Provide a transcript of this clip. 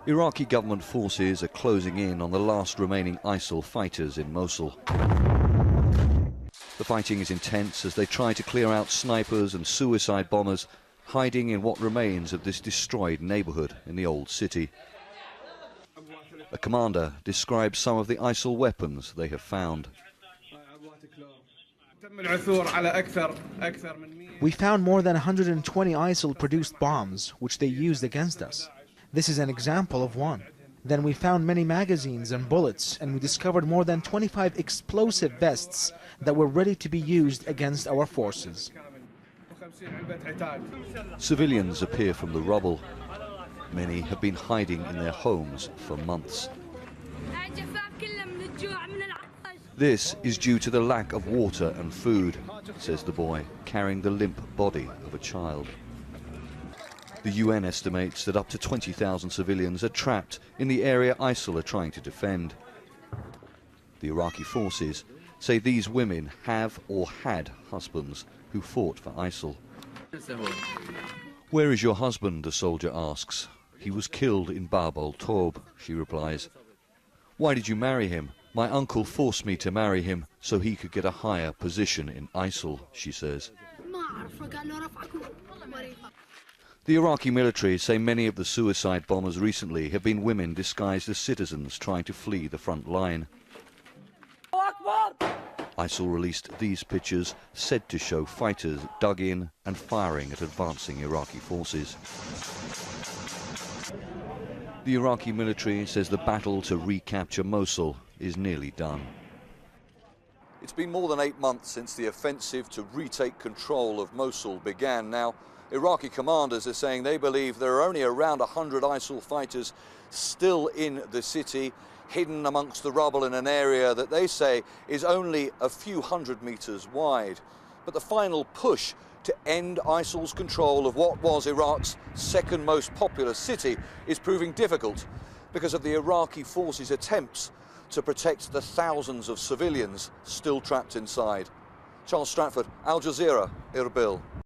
Iraqi government forces are closing in on the last remaining ISIL fighters in Mosul. The fighting is intense as they try to clear out snipers and suicide bombers hiding in what remains of this destroyed neighborhood in the old city. A commander describes some of the ISIL weapons they have found. We found more than 120 ISIL-produced bombs, which they used against us. This is an example of one. Then we found many magazines and bullets, and we discovered more than 25 explosive vests that were ready to be used against our forces. Civilians appear from the rubble. Many have been hiding in their homes for months. This is due to the lack of water and food, says the boy, carrying the limp body of a child. The UN estimates that up to 20,000 civilians are trapped in the area ISIL are trying to defend. The Iraqi forces say these women have or had husbands who fought for ISIL. "Where is your husband?" a soldier asks. "He was killed in Bab al-Tob," she replies. "Why did you marry him?" "My uncle forced me to marry him so he could get a higher position in ISIL," she says. The Iraqi military say many of the suicide bombers recently have been women disguised as citizens trying to flee the front line. ISIL released these pictures said to show fighters dug in and firing at advancing Iraqi forces. The Iraqi military says the battle to recapture Mosul is nearly done. It's been more than 8 months since the offensive to retake control of Mosul began. Now, Iraqi commanders are saying they believe there are only around 100 ISIL fighters still in the city, hidden amongst the rubble in an area that they say is only a few hundred meters wide. But the final push to end ISIL's control of what was Iraq's second most populous city is proving difficult because of the Iraqi forces' attempts to protect the thousands of civilians still trapped inside. Charles Stratford, Al Jazeera, Erbil.